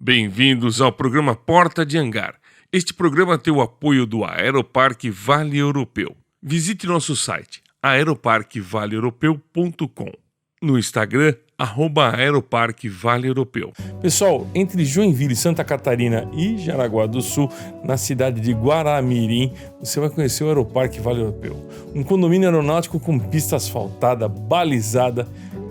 Bem-vindos ao programa Porta de Hangar. Este programa tem o apoio do Aeroparque Vale Europeu. Visite nosso site aeroparquevaleeuropeu.com. No Instagram, @aeroparquevaleeuropeu. Pessoal, entre Joinville, Santa Catarina e Jaraguá do Sul, na cidade de Guaramirim, você vai conhecer o Aeroparque Vale Europeu. Um condomínio aeronáutico com pista asfaltada, balizada,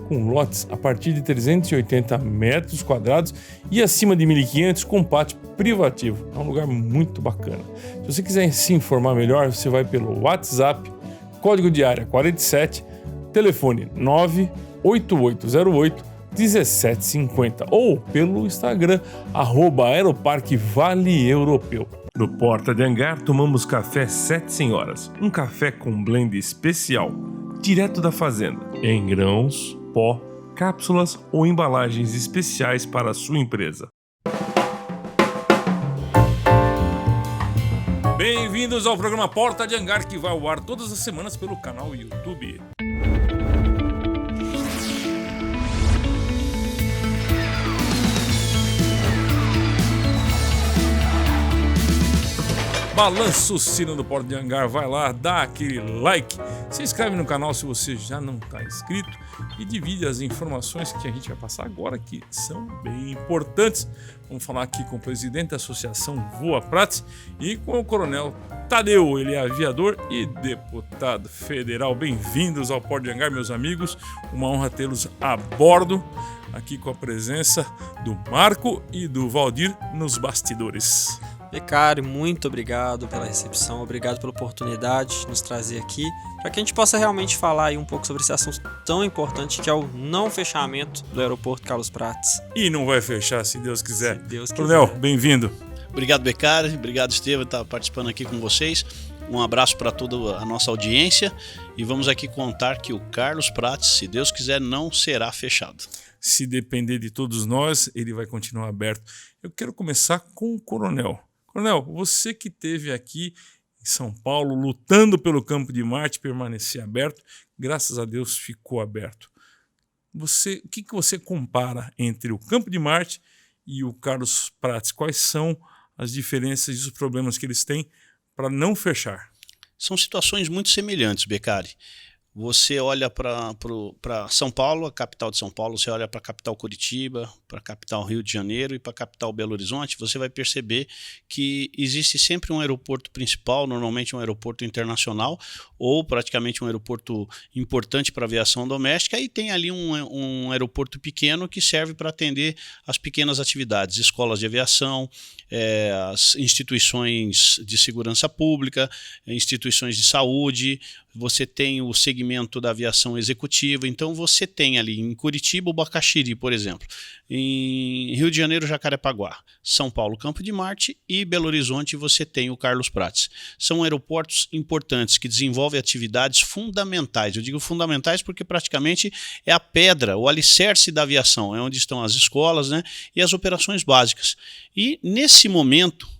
com lotes a partir de 380 metros quadrados e acima de 1.500 com pátio privativo. É um lugar muito bacana. Se você quiser se informar melhor, você vai pelo WhatsApp, código de área 47, telefone 98808-1750 ou pelo Instagram, @aeroparquevaleeuropeu. No Porta de Hangar, tomamos café Sete Senhoras, um café com blend especial, direto da fazenda, em grãos, pó, cápsulas ou embalagens especiais para a sua empresa. Bem-vindos ao programa Porta de Hangar, que vai ao ar todas as semanas pelo canal YouTube. Balança o sino do Porta de Hangar, vai lá, dá aquele like, se inscreve no canal se você já não está inscrito e divide as informações que a gente vai passar agora, que são bem importantes. Vamos falar aqui com o presidente da Associação Voa Prates e com o Coronel Tadeu, ele é aviador e deputado federal. Bem-vindos ao Porta de Hangar, meus amigos, uma honra tê-los a bordo, aqui com a presença do Marco e do Valdir nos bastidores. Becari, muito obrigado pela recepção, obrigado pela oportunidade de nos trazer aqui, para que a gente possa realmente falar aí um pouco sobre esse assunto tão importante que é o não fechamento do aeroporto Carlos Prates. E não vai fechar, se Deus quiser. Se Deus quiser. Coronel, bem-vindo. Obrigado, Becari, obrigado, Estevam, por estar participando aqui com vocês. Um abraço para toda a nossa audiência e vamos aqui contar que o Carlos Prates, se Deus quiser, não será fechado. Se depender de todos nós, ele vai continuar aberto. Eu quero começar com o Coronel. Coronel, você que esteve aqui em São Paulo lutando pelo Campo de Marte permanecer aberto, graças a Deus ficou aberto. O que você compara entre o Campo de Marte e o Carlos Prates? Quais são as diferenças e os problemas que eles têm para não fechar? São situações muito semelhantes, Becari. Você olha para São Paulo, a capital de São Paulo, você olha para a capital Curitiba, para a capital Rio de Janeiro e para a capital Belo Horizonte, você vai perceber que existe sempre um aeroporto principal, normalmente um aeroporto internacional ou praticamente um aeroporto importante para a aviação doméstica, e tem ali um aeroporto pequeno que serve para atender as pequenas atividades, escolas de aviação, as instituições de segurança pública, instituições de saúde. Você tem o segmento da aviação executiva, então você tem ali em Curitiba o Bacaxiri, por exemplo, em Rio de Janeiro, Jacarepaguá, São Paulo, Campo de Marte e Belo Horizonte você tem o Carlos Prates. São aeroportos importantes que desenvolvem atividades fundamentais. Eu digo fundamentais porque praticamente é a pedra, o alicerce da aviação, é onde estão as escolas, né, e as operações básicas. E nesse momento,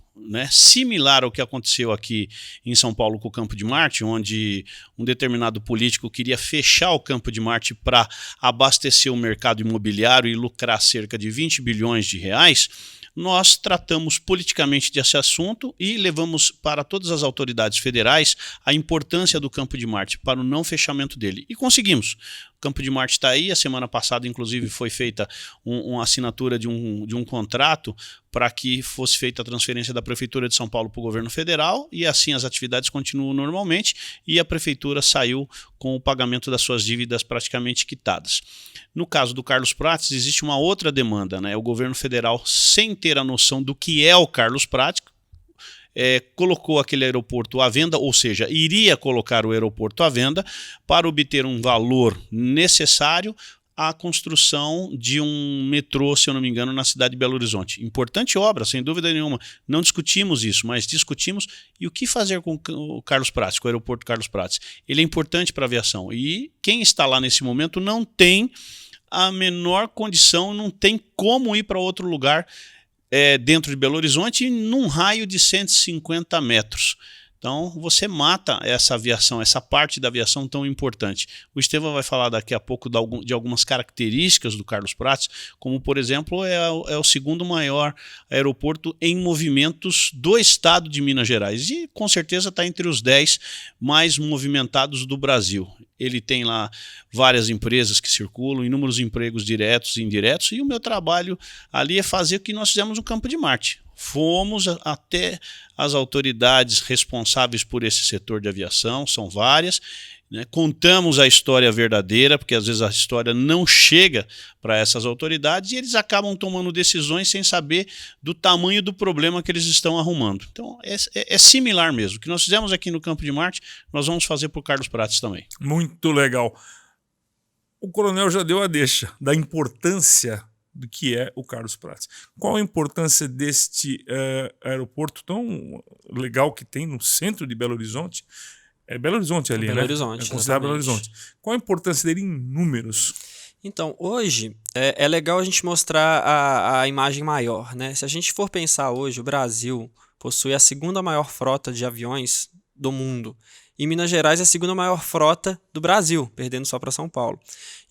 similar ao que aconteceu aqui em São Paulo com o Campo de Marte, onde um determinado político queria fechar o Campo de Marte para abastecer o mercado imobiliário e lucrar cerca de 20 bilhões de reais, nós tratamos politicamente desse assunto e levamos para todas as autoridades federais a importância do Campo de Marte para o não fechamento dele. E conseguimos. O Campo de Marte está aí. A semana passada, inclusive, foi feita uma assinatura de um contrato para que fosse feita a transferência da Prefeitura de São Paulo para o governo federal e assim as atividades continuam normalmente e a Prefeitura saiu com o pagamento das suas dívidas praticamente quitadas. No caso do Carlos Prates, existe uma outra demanda, né? O governo federal, sem ter a noção do que é o Carlos Prates, colocou aquele aeroporto à venda, ou seja, iria colocar o aeroporto à venda para obter um valor necessário à construção de um metrô, se eu não me engano, na cidade de Belo Horizonte. Importante obra, sem dúvida nenhuma. Não discutimos isso, mas discutimos e o que fazer com o Carlos Prates, com o aeroporto Carlos Prates. Ele é importante para a aviação e quem está lá nesse momento não tem a menor condição, não tem como ir para outro lugar dentro de Belo Horizonte num raio de 150 metros. Então, você mata essa aviação, essa parte da aviação tão importante. O Estevão vai falar daqui a pouco de algumas características do Carlos Prates, como, por exemplo, é o segundo maior aeroporto em movimentos do estado de Minas Gerais e, com certeza, está entre os 10 mais movimentados do Brasil. Ele tem lá várias empresas que circulam, inúmeros empregos diretos e indiretos, e o meu trabalho ali é fazer o que nós fizemos no Campo de Marte. Fomos até as autoridades responsáveis por esse setor de aviação, são várias, né? Contamos a história verdadeira, porque às vezes a história não chega para essas autoridades e eles acabam tomando decisões sem saber do tamanho do problema que eles estão arrumando. Então é similar mesmo. O que nós fizemos aqui no Campo de Marte, nós vamos fazer por Carlos Prates também. Muito legal. O coronel já deu a deixa da importância do que é o Carlos Prates. Qual a importância deste aeroporto tão legal que tem no centro de Belo Horizonte? É Belo Horizonte ali, Belo né? Horizonte, é considerado Belo exatamente. Horizonte. Qual a importância dele em números? Então, hoje é legal a gente mostrar a imagem maior, né? Se a gente for pensar hoje, o Brasil possui a segunda maior frota de aviões do mundo. E Minas Gerais é a segunda maior frota do Brasil, perdendo só para São Paulo.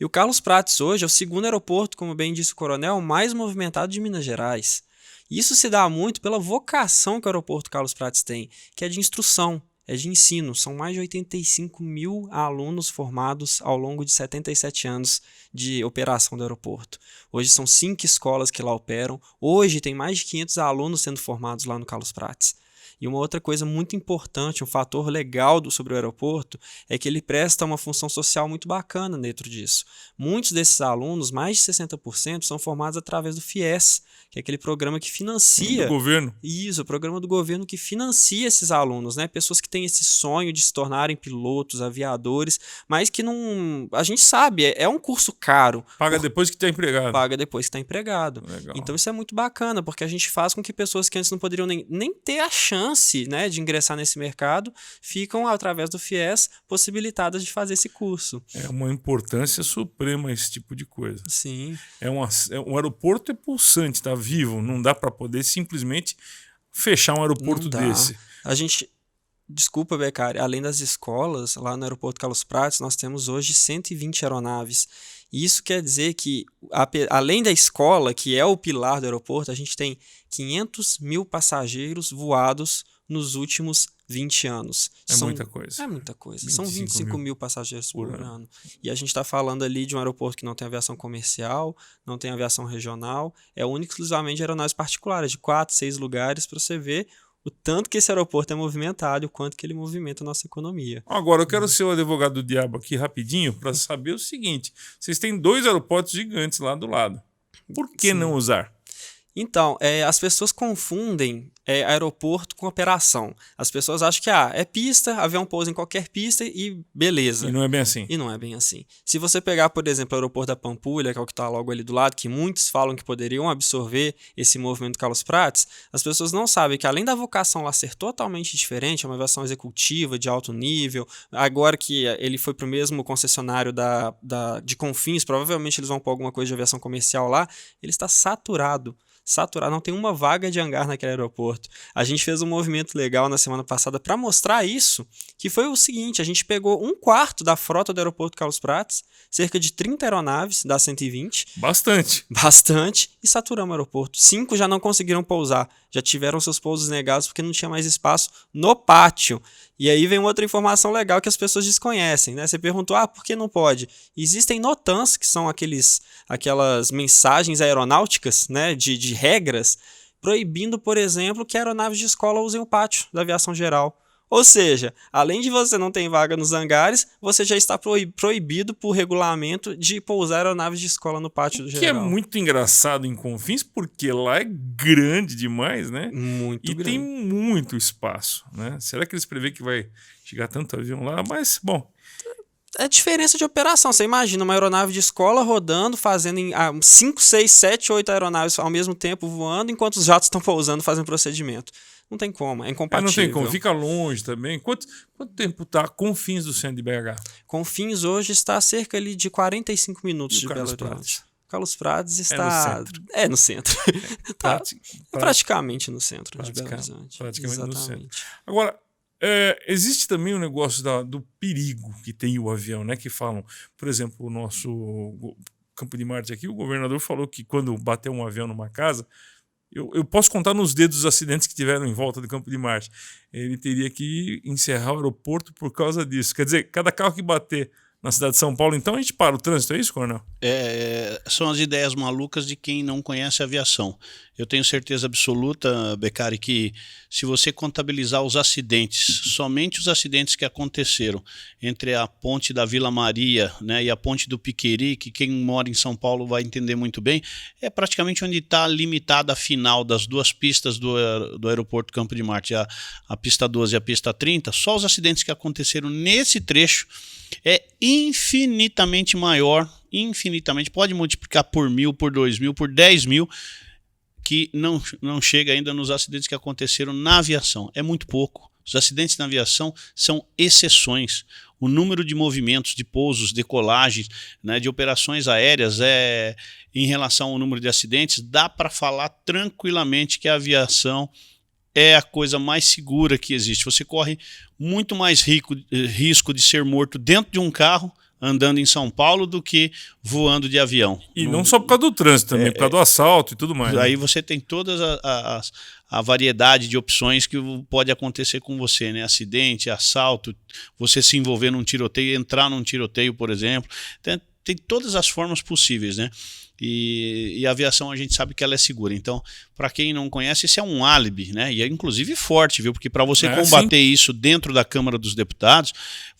E o Carlos Prates hoje é o segundo aeroporto, como bem disse o coronel, mais movimentado de Minas Gerais. Isso se dá muito pela vocação que o aeroporto Carlos Prates tem, que é de instrução, é de ensino. São mais de 85 mil alunos formados ao longo de 77 anos de operação do aeroporto. Hoje são 5 escolas que lá operam. Hoje tem mais de 500 alunos sendo formados lá no Carlos Prates. E uma outra coisa muito importante, um fator legal sobre o aeroporto, é que ele presta uma função social muito bacana dentro disso. Muitos desses alunos, mais de 60%, são formados através do FIES, que é aquele programa que financia... Do governo. Isso, o programa do governo que financia esses alunos, né? Pessoas que têm esse sonho de se tornarem pilotos, aviadores, mas que não... A gente sabe, é um curso caro. Paga depois que está empregado. Paga depois que está empregado. Legal. Então isso é muito bacana, porque a gente faz com que pessoas que antes não poderiam nem ter a chance, né, de ingressar nesse mercado, ficam, através do FIES, possibilitadas de fazer esse curso. É uma importância suprema esse tipo de coisa. Sim. Um aeroporto é pulsante, está vivo. Não dá para poder simplesmente fechar um aeroporto desse. A gente... Desculpa, Beccari, além das escolas, lá no aeroporto Carlos Prates, nós temos hoje 120 aeronaves. E isso quer dizer que, além da escola, que é o pilar do aeroporto, a gente tem 500 mil passageiros voados nos últimos 20 anos. Muita coisa. É muita coisa. São 25 mil passageiros por ano. E a gente está falando ali de um aeroporto que não tem aviação comercial, não tem aviação regional, é único exclusivamente de aeronaves particulares, de 4, 6 lugares, para você ver o tanto que esse aeroporto é movimentado e o quanto que ele movimenta a nossa economia. Agora, eu quero ser o advogado do diabo aqui rapidinho para saber o seguinte. Vocês têm 2 aeroportos gigantes lá do lado. Por que não usar? Então, as pessoas confundem aeroporto com operação. As pessoas acham que é pista, avião pousa em qualquer pista e beleza. E não é bem assim. E não é bem assim. Se você pegar, por exemplo, o aeroporto da Pampulha, que é o que está logo ali do lado, que muitos falam que poderiam absorver esse movimento Carlos Prates, as pessoas não sabem que, além da vocação lá ser totalmente diferente, é uma aviação executiva de alto nível, agora que ele foi para o mesmo concessionário de Confins, provavelmente eles vão pôr alguma coisa de aviação comercial lá, ele está saturado, não tem uma vaga de hangar naquele aeroporto. A gente fez um movimento legal na semana passada para mostrar isso, que foi o seguinte, a gente pegou 1/4 da frota do aeroporto Carlos Prates, cerca de 30 aeronaves das 120. Bastante, e saturamos o aeroporto. 5 já não conseguiram pousar, já tiveram seus pousos negados porque não tinha mais espaço no pátio. E aí vem outra informação legal que as pessoas desconhecem, né? Você perguntou, por que não pode? Existem NOTAMs, que são aquelas mensagens aeronáuticas, né, de regras, proibindo, por exemplo, que aeronaves de escola usem o pátio da aviação geral. Ou seja, além de você não ter vaga nos hangares, você já está proibido por regulamento de pousar aeronaves de escola no pátio do geral. Que é muito engraçado em Confins, porque lá é grande demais, né? Muito grande. Tem muito espaço, né? Será que eles prevêem que vai chegar tanto avião lá? Mas, bom... É diferença de operação. Você imagina uma aeronave de escola rodando, fazendo 5, 6, 7, 8 aeronaves ao mesmo tempo voando, enquanto os jatos estão pousando, fazendo procedimento. Não tem como, é incompatível. Não tem como, fica longe também. Quanto tempo está Confins do centro de BH? Confins hoje está a cerca ali de 45 minutos de Belo Horizonte. Carlos Prates está... no centro. Praticamente no centro de Belo Horizonte. Praticamente no centro. Agora, Existe também o negócio do perigo que tem o avião, né? Que falam, por exemplo, o nosso Campo de Marte aqui, o governador falou que quando bateu um avião numa casa, eu posso contar nos dedos os acidentes que tiveram em volta do Campo de Marte. Ele teria que encerrar o aeroporto por causa disso. Quer dizer, cada carro que bater na cidade de São Paulo, então a gente para o trânsito, é isso, Coronel? São as ideias malucas de quem não conhece a aviação. Eu tenho certeza absoluta, Beccari, que se você contabilizar os acidentes, somente os acidentes que aconteceram entre a ponte da Vila Maria, né, e a ponte do Piqueri, que quem mora em São Paulo vai entender muito bem, é praticamente onde está limitada a final das duas pistas do aeroporto Campo de Marte, a pista 12 e a pista 30, só os acidentes que aconteceram nesse trecho é infinitamente maior, pode multiplicar por 1.000, por 2.000, por 10.000, que não chega ainda nos acidentes que aconteceram na aviação. É muito pouco. Os acidentes na aviação são exceções. O número de movimentos, de pousos, decolagens, né, de operações aéreas, em relação ao número de acidentes, dá para falar tranquilamente que a aviação é a coisa mais segura que existe. Você corre muito mais risco de ser morto dentro de um carro andando em São Paulo do que voando de avião. E não só por causa do trânsito também, por causa do assalto e tudo mais. Aí você tem toda a variedade de opções que pode acontecer com você, né? Acidente, assalto, você se envolver num tiroteio, entrar num tiroteio, por exemplo. Tem todas as formas possíveis, né? E a aviação a gente sabe que ela é segura. Então, para quem não conhece, isso é um álibi, né? E é inclusive forte, viu? Porque para você combater isso dentro da Câmara dos Deputados,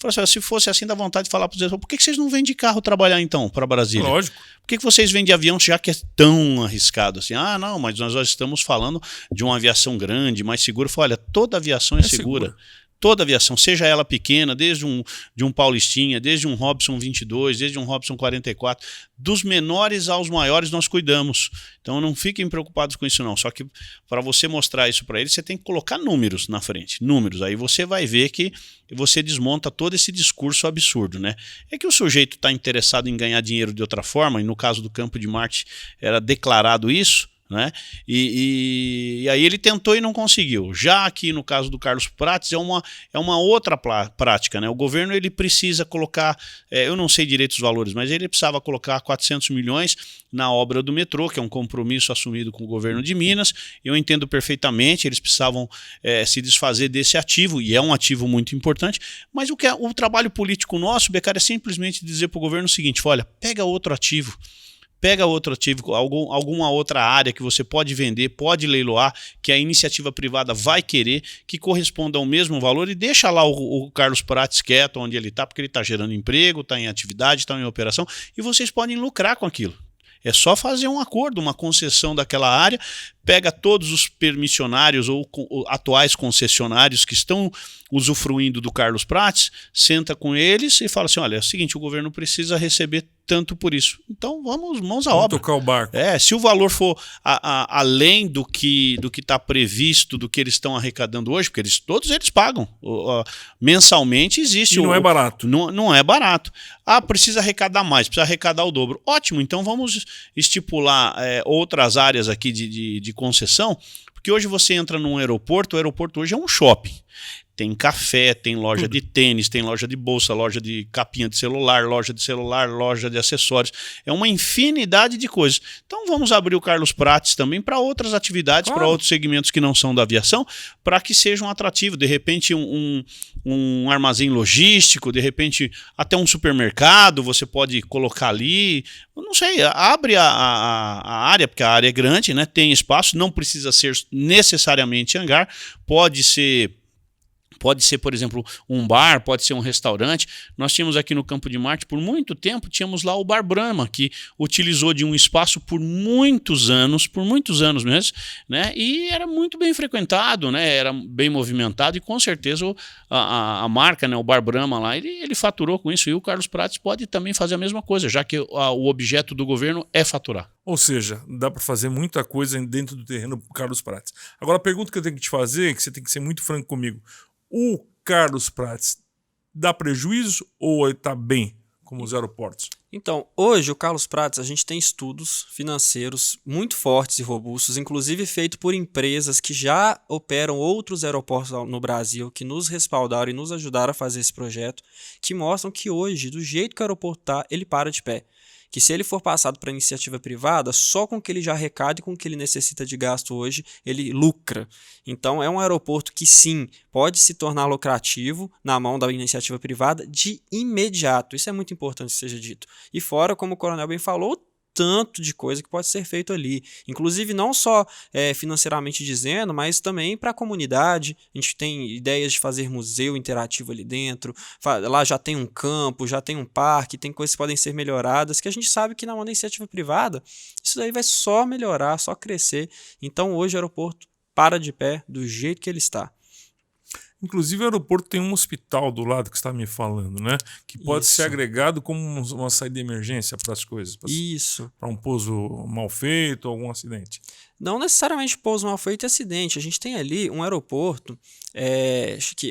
assim, se fosse assim, dá vontade de falar para os deputados: por que vocês não vêm de carro trabalhar então para Brasília? Lógico. Por que vocês vêm de avião, já que é tão arriscado assim? Ah, não, mas nós estamos falando de uma aviação grande, mais segura. Olha, toda aviação é segura. Toda aviação, seja ela pequena, desde um Paulistinha, desde um Robson 22, desde um Robson 44, dos menores aos maiores nós cuidamos. Então não fiquem preocupados com isso não. Só que para você mostrar isso para eles, você tem que colocar números na frente. Números. Aí você vai ver que você desmonta todo esse discurso absurdo, né? É que o sujeito está interessado em ganhar dinheiro de outra forma, e no caso do Campo de Marte era declarado isso, né? E aí ele tentou e não conseguiu. Já aqui no caso do Carlos Prates é uma outra prática, né? O governo ele precisa colocar, eu não sei direito os valores, mas ele precisava colocar 400 milhões na obra do metrô, que é um compromisso assumido com o governo de Minas. Eu entendo perfeitamente, eles precisavam se desfazer desse ativo, e é um ativo muito importante, mas o trabalho político nosso, Beccari, é simplesmente dizer para o governo o seguinte: olha, pega outro ativo, alguma outra área que você pode vender, pode leiloar, que a iniciativa privada vai querer, que corresponda ao mesmo valor, e deixa lá o Carlos Prates quieto onde ele está, porque ele está gerando emprego, está em atividade, está em operação, e vocês podem lucrar com aquilo. É só fazer um acordo, uma concessão daquela área, pega todos os permissionários ou atuais concessionários que estão usufruindo do Carlos Prates, senta com eles e fala assim: olha, é o seguinte, o governo precisa receber tanto por isso. Então vamos mãos à obra. Tocar o barco. Se o valor for além do que está previsto, do que eles estão arrecadando hoje, porque todos eles pagam. Mensalmente existe. E não é barato. Não é barato. Precisa arrecadar mais, precisa arrecadar o dobro. Ótimo, então vamos estipular outras áreas aqui de concessão, porque hoje você entra num aeroporto, o aeroporto hoje é um shopping. Tem café, tem loja de tênis, tem loja de bolsa, loja de capinha de celular, loja de acessórios. É uma infinidade de coisas. Então vamos abrir o Carlos Prates também para outras atividades, para outros segmentos que não são da aviação, para que sejam atrativos. De repente um armazém logístico, de repente até um supermercado, você pode colocar ali. Não sei, abre a área, porque a área é grande, né? Tem espaço, não precisa ser necessariamente hangar, pode ser, por exemplo, um bar, pode ser um restaurante. Nós tínhamos aqui no Campo de Marte, por muito tempo, tínhamos lá o Bar Brahma, que utilizou de um espaço por muitos anos mesmo, né? E era muito bem frequentado, né? Era bem movimentado, e com certeza a marca, né? O Bar Brahma lá, ele faturou com isso, e o Carlos Prates pode também fazer a mesma coisa, já que o objeto do governo é faturar. Ou seja, dá para fazer muita coisa dentro do terreno do Carlos Prates. Agora, a pergunta que eu tenho que te fazer, que você tem que ser muito franco comigo: o Carlos Prates dá prejuízo ou está bem como os aeroportos? Então, hoje, o Carlos Prates, a gente tem estudos financeiros muito fortes e robustos, inclusive feito por empresas que já operam outros aeroportos no Brasil, que nos respaldaram e nos ajudaram a fazer esse projeto, que mostram que hoje, do jeito que o aeroporto está, ele para de pé. Que se ele for passado para iniciativa privada, só com o que ele já arrecada e com o que ele necessita de gasto hoje, ele lucra. Então é um aeroporto que sim, pode se tornar lucrativo na mão da iniciativa privada de imediato. Isso é muito importante que seja dito. E fora, como o Coronel bem falou, tanto de coisa que pode ser feito ali. Inclusive não só financeiramente dizendo, mas também para a comunidade. A gente tem ideias de fazer museu interativo ali dentro. Lá já tem um campo, já tem um parque, tem coisas que podem ser melhoradas, que a gente sabe que na mão da iniciativa privada, isso daí vai só melhorar, só crescer. Então hoje o aeroporto para de pé do jeito que ele está. Inclusive, o aeroporto tem um hospital do lado que você está me falando, né? Que pode ser agregado como uma saída de emergência para as coisas. Isso. Para um pouso mal feito, algum acidente. Não necessariamente pouso mal feito e acidente. A gente tem ali um aeroporto,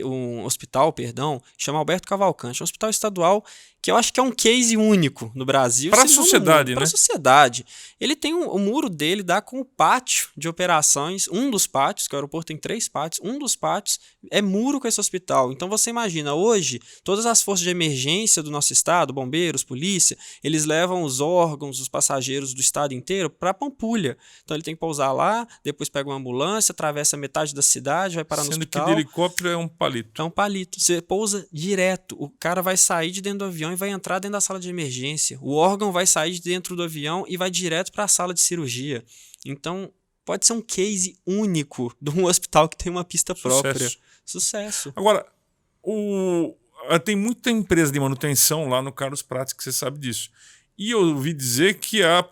um hospital, perdão, chama Alberto Cavalcante. É um hospital estadual que eu acho que é um case único no Brasil. Para a sociedade, né? Para a sociedade. Ele tem o muro dele dá com o pátio de operações, um dos pátios, que o aeroporto tem 3 pátios, um dos pátios é muro com esse hospital. Então você imagina, hoje, todas as forças de emergência do nosso estado, bombeiros, polícia, eles levam os órgãos, os passageiros do estado inteiro para Pampulha. Então ele tem que pousar lá, depois pega uma ambulância, atravessa metade da cidade, vai parar no hospital. Sendo que de helicóptero é um palito. É um palito. Você pousa direto. O cara vai sair de dentro do avião e vai entrar dentro da sala de emergência. O órgão vai sair de dentro do avião e vai direto para a sala de cirurgia. Então, pode ser um case único de um hospital que tem uma pista própria. Sucesso. Agora, tem muita empresa de manutenção lá no Carlos Prates, que você sabe disso. E eu ouvi dizer que a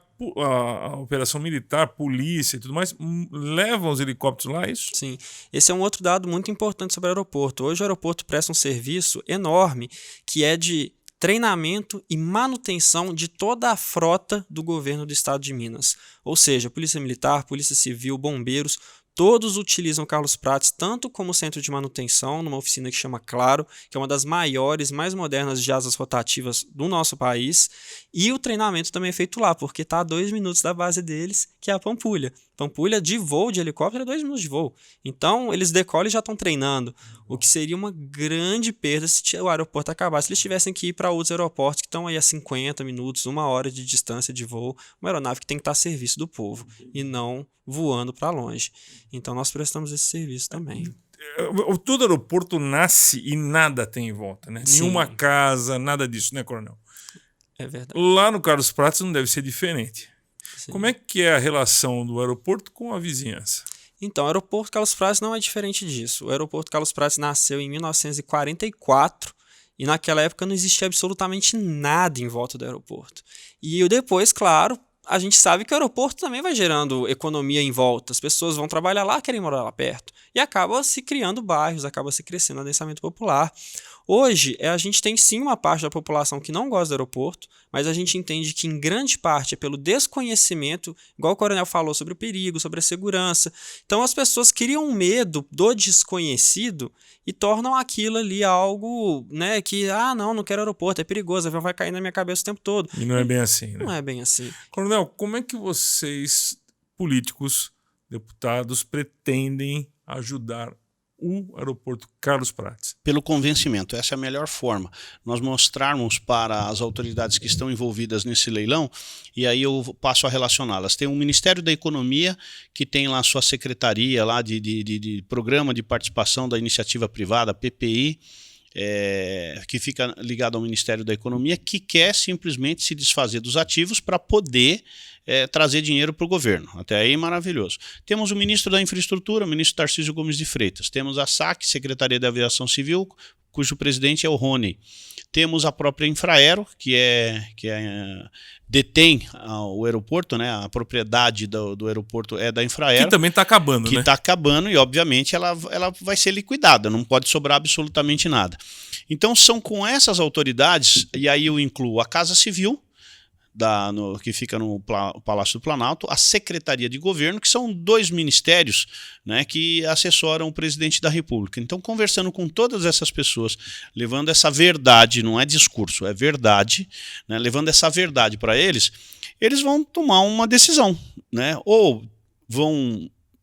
operação militar, polícia e tudo mais, levam os helicópteros lá, é isso? Sim. Esse é um outro dado muito importante sobre o aeroporto. Hoje o aeroporto presta um serviço enorme, que é de treinamento e manutenção de toda a frota do governo do estado de Minas. Ou seja, Polícia Militar, Polícia Civil, bombeiros, todos utilizam Carlos Prates tanto como centro de manutenção, numa oficina que chama Claro, que é uma das maiores, mais modernas de asas rotativas do nosso país, e o treinamento também é feito lá, porque está a 2 minutos da base deles, que é a Pampulha. Pampulha de voo de helicóptero é 2 minutos de voo. Então eles decolam e já estão treinando, o que seria uma grande perda se o aeroporto acabasse. Se eles tivessem que ir para outros aeroportos que estão aí a 50 minutos, 1 hora de distância de voo, uma aeronave que tem que estar a serviço do povo e não voando para longe. Então nós prestamos esse serviço também. Todo aeroporto nasce e nada tem em volta, né? Sim. Nenhuma casa, nada disso, né, Coronel? É verdade. Lá no Carlos Prates não deve ser diferente. Sim. Como é que é a relação do aeroporto com a vizinhança? Então, o aeroporto Carlos Prates não é diferente disso. O aeroporto Carlos Prates nasceu em 1944 e naquela época não existia absolutamente nada em volta do aeroporto. E depois, claro, a gente sabe que o aeroporto também vai gerando economia em volta. As pessoas vão trabalhar lá, querem morar lá perto. E acaba se criando bairros, acaba se crescendo o adensamento popular. Hoje, a gente tem sim uma parte da população que não gosta do aeroporto, mas a gente entende que em grande parte é pelo desconhecimento, igual o Coronel falou, sobre o perigo, sobre a segurança. Então as pessoas criam um medo do desconhecido e tornam aquilo ali algo, né, que, não quero aeroporto, é perigoso, o avião vai cair na minha cabeça o tempo todo. E não é bem assim, né? Não é bem assim. Coronel, como é que vocês, políticos, deputados, pretendem ajudar o aeroporto Carlos Prates? Pelo convencimento, essa é a melhor forma. Nós mostrarmos para as autoridades que estão envolvidas nesse leilão, e aí eu passo a relacioná-las. Tem o Ministério da Economia, que tem lá a sua secretaria lá de Programa de Participação da Iniciativa Privada, PPI, que fica ligado ao Ministério da Economia, que quer simplesmente se desfazer dos ativos para poder trazer dinheiro para o governo. Até aí, maravilhoso. Temos o ministro da Infraestrutura, o ministro Tarcísio Gomes de Freitas. Temos a SAC, Secretaria da Aviação Civil, cujo presidente é o Rony. Temos a própria Infraero, que detém o aeroporto, né? A propriedade do aeroporto é da Infraero. Que também está acabando, que né? está acabando e, obviamente, ela vai ser liquidada, não pode sobrar absolutamente nada. Então, são com essas autoridades, e aí eu incluo a Casa Civil, que fica no Palácio do Planalto, a Secretaria de Governo, que são 2 ministérios, né, que assessoram o presidente da República. Então, conversando com todas essas pessoas, levando essa verdade, não é discurso, é verdade, né, levando essa verdade para eles vão tomar uma decisão, né, ou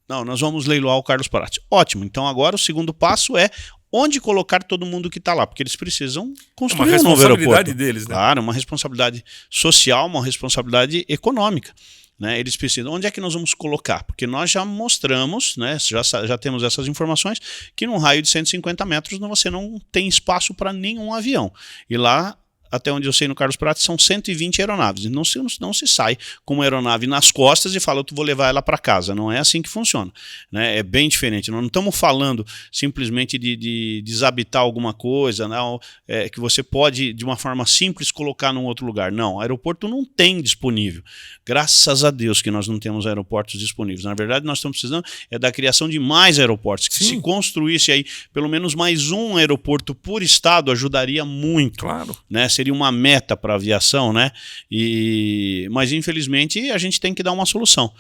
não, nós vamos leiloar o Carlos Prates. Ótimo, então agora o segundo passo é onde colocar todo mundo que está lá, porque eles precisam construir um novo aeroporto. Uma responsabilidade deles, né? Claro, uma responsabilidade social, uma responsabilidade econômica. Né? Eles precisam. Onde é que nós vamos colocar? Porque nós já mostramos, né, já temos essas informações, que num raio de 150 metros você não tem espaço para nenhum avião. E lá, até onde eu sei, no Carlos Prates, são 120 aeronaves. Não se sai com uma aeronave nas costas e fala, eu vou levar ela para casa. Não é assim que funciona. Né? É bem diferente. Nós não estamos falando simplesmente de desabitar alguma coisa, não, que você pode, de uma forma simples, colocar num outro lugar. Não, o aeroporto não tem disponível. Graças a Deus que nós não temos aeroportos disponíveis. Na verdade, nós estamos precisando da criação de mais aeroportos. Que se construísse aí pelo menos mais um aeroporto por estado, ajudaria muito. Claro. Né? Seria uma meta para a aviação, né? Mas infelizmente a gente tem que dar uma solução.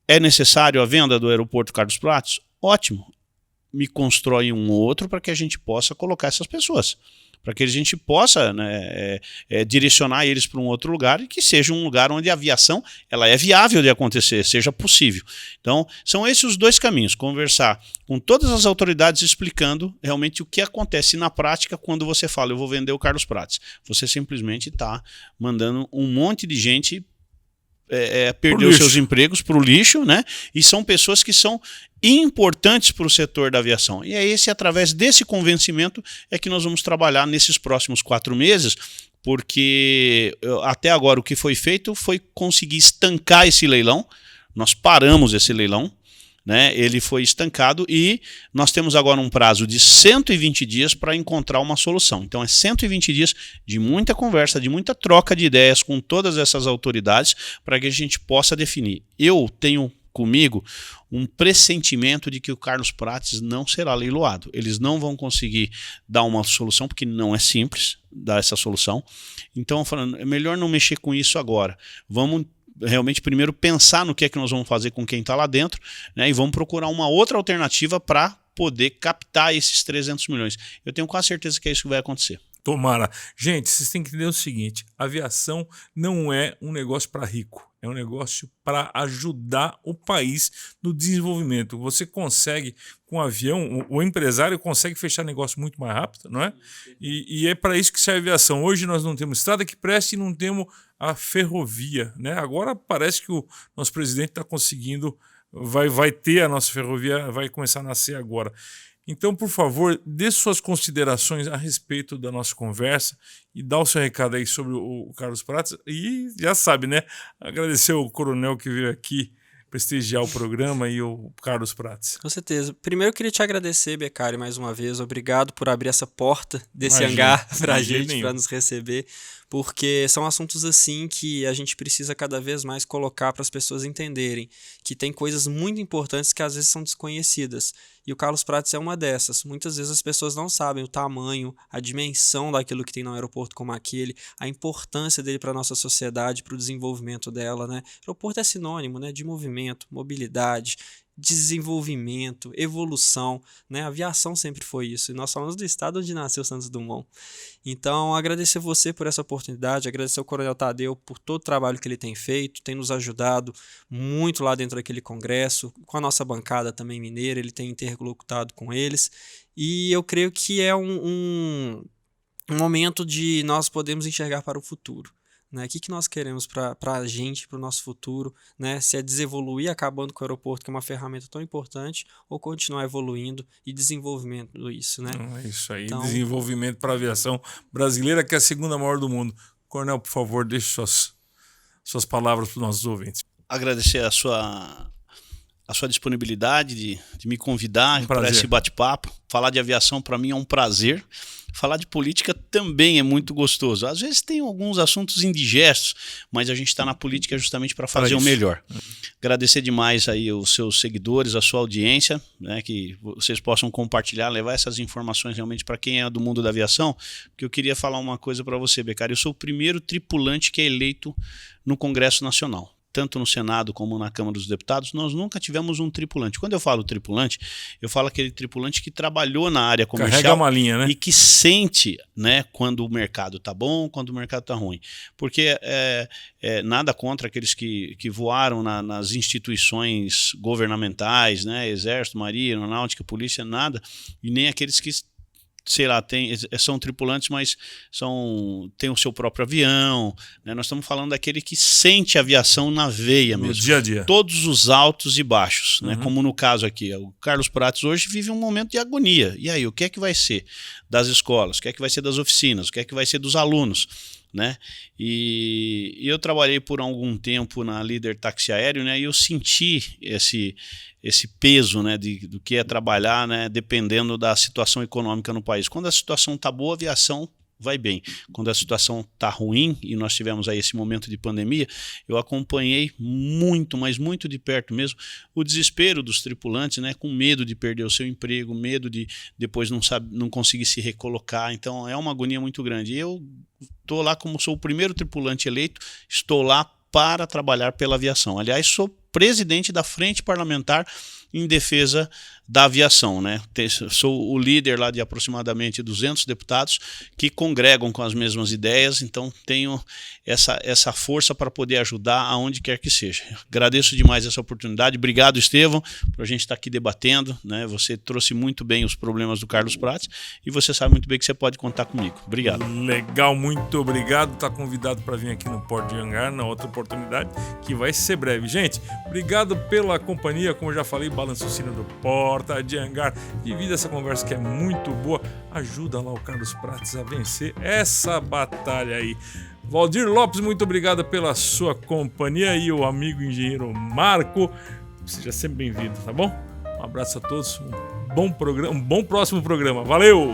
É necessário a venda do aeroporto Carlos Prates? Ótimo. Me constrói um outro para que a gente possa colocar essas pessoas. Para que a gente possa, né, direcionar eles para um outro lugar e que seja um lugar onde a aviação ela é viável de acontecer, seja possível. Então, são esses os 2 caminhos. Conversar com todas as autoridades explicando realmente o que acontece na prática quando você fala, eu vou vender o Carlos Prates. Você simplesmente está mandando um monte de gente perder os seus empregos para o lixo, né? E são pessoas que são importantes para o setor da aviação. E é através desse convencimento é que nós vamos trabalhar nesses próximos 4 meses, porque até agora o que foi feito foi conseguir estancar esse leilão. Nós paramos esse leilão, né? Ele foi estancado e nós temos agora um prazo de 120 dias para encontrar uma solução. Então é 120 dias de muita conversa, de muita troca de ideias com todas essas autoridades para que a gente possa definir. Eu tenho comigo um pressentimento de que o Carlos Prates não será leiloado. Eles não vão conseguir dar uma solução, porque não é simples dar essa solução. Então, falando, é melhor não mexer com isso agora. Vamos realmente primeiro pensar no que é que nós vamos fazer com quem está lá dentro, né, e vamos procurar uma outra alternativa para poder captar esses 300 milhões. Eu tenho quase certeza que é isso que vai acontecer. Tomara. Gente, vocês têm que entender o seguinte, aviação não é um negócio para rico, é um negócio para ajudar o país no desenvolvimento. Você consegue, com o avião, o empresário consegue fechar negócio muito mais rápido, não é? E é para isso que serve a aviação. Hoje nós não temos estrada que preste e não temos a ferrovia, né? Agora parece que o nosso presidente está conseguindo, vai ter a nossa ferrovia, vai começar a nascer agora. Então, por favor, dê suas considerações a respeito da nossa conversa e dá o seu recado aí sobre o Carlos Prates. E já sabe, né? Agradecer ao coronel que veio aqui prestigiar o programa e o Carlos Prates. Com certeza. Primeiro eu queria te agradecer, Beccari, mais uma vez. Obrigado por abrir essa porta desse hangar para a gente, para nos receber, porque são assuntos assim que a gente precisa cada vez mais colocar para as pessoas entenderem que tem coisas muito importantes que às vezes são desconhecidas. E o Carlos Prates é uma dessas. Muitas vezes as pessoas não sabem o tamanho, a dimensão daquilo que tem no aeroporto como aquele, a importância dele para a nossa sociedade, para o desenvolvimento dela, né? O aeroporto é sinônimo, né, de movimento, mobilidade, desenvolvimento, evolução, né? A aviação sempre foi isso. E nós falamos do estado onde nasceu Santos Dumont. Então, agradecer você por essa oportunidade, agradecer ao Coronel Tadeu por todo o trabalho que ele tem feito, tem nos ajudado muito lá dentro daquele congresso, com a nossa bancada também mineira, ele tem interlocutado com eles. E eu creio que é um momento de nós podermos enxergar para o futuro. Né? O que nós queremos para a gente, para o nosso futuro, né? Se é desevoluir acabando com o aeroporto, que é uma ferramenta tão importante, ou continuar evoluindo e desenvolvimento isso, né? É isso aí, então, desenvolvimento para a aviação brasileira, que é a segunda maior do mundo. Coronel, por favor, deixe suas palavras para os nossos ouvintes. Agradecer a sua disponibilidade de me convidar para esse bate-papo. Falar de aviação para mim é um prazer. Falar de política também é muito gostoso. Às vezes tem alguns assuntos indigestos, mas a gente está na política justamente para fazer o melhor. Agradecer demais aí os seus seguidores, a sua audiência, né, que vocês possam compartilhar, levar essas informações realmente para quem é do mundo da aviação, porque eu queria falar uma coisa para você, Beccari. Eu sou o primeiro tripulante que é eleito no Congresso Nacional. Tanto no Senado como na Câmara dos Deputados, nós nunca tivemos um tripulante. Quando eu falo tripulante, eu falo aquele tripulante que trabalhou na área comercial. Carrega uma linha, né? E que sente, né, quando o mercado está bom, quando o mercado está ruim. Porque nada contra aqueles que voaram nas instituições governamentais, né, Exército, Marinha, Aeronáutica, Polícia, nada, e nem aqueles que, sei lá, são tripulantes, mas têm o seu próprio avião, né? Nós estamos falando daquele que sente a aviação na veia mesmo. No dia a dia. Todos os altos e baixos, né? Como no caso aqui. O Carlos Prates hoje vive um momento de agonia. E aí, o que é que vai ser das escolas? O que é que vai ser das oficinas? O que é que vai ser dos alunos? Né? E eu trabalhei por algum tempo na Líder Táxi Aéreo, né? E eu senti esse peso, né, do que é trabalhar, né, dependendo da situação econômica no país. Quando a situação está boa, a aviação vai bem. Quando a situação está ruim, e nós tivemos aí esse momento de pandemia, eu acompanhei muito, mas muito de perto mesmo, o desespero dos tripulantes, né, com medo de perder o seu emprego, medo de depois não conseguir se recolocar. Então é uma agonia muito grande. E eu estou lá, como sou o primeiro tripulante eleito, estou lá para trabalhar pela aviação. Aliás, sou presidente da Frente Parlamentar em defesa da aviação, né? Sou o líder lá de aproximadamente 200 deputados que congregam com as mesmas ideias, então tenho essa força para poder ajudar aonde quer que seja. Agradeço demais essa oportunidade. Obrigado, Estevão, por a gente estar aqui debatendo, né? Você trouxe muito bem os problemas do Carlos Prates e você sabe muito bem que você pode contar comigo. Obrigado. Legal, muito obrigado. Está convidado para vir aqui no Porto de Angar na outra oportunidade, que vai ser breve. Gente, obrigado pela companhia. Como eu já falei, balança o sino do Porta de Angar. Divida essa conversa que é muito boa. Ajuda lá o Carlos Prates a vencer essa batalha aí. Valdir Lopes, muito obrigado pela sua companhia, e o amigo engenheiro Marco. Seja sempre bem-vindo, tá bom? Um abraço a todos, um bom programa, um bom próximo programa. Valeu!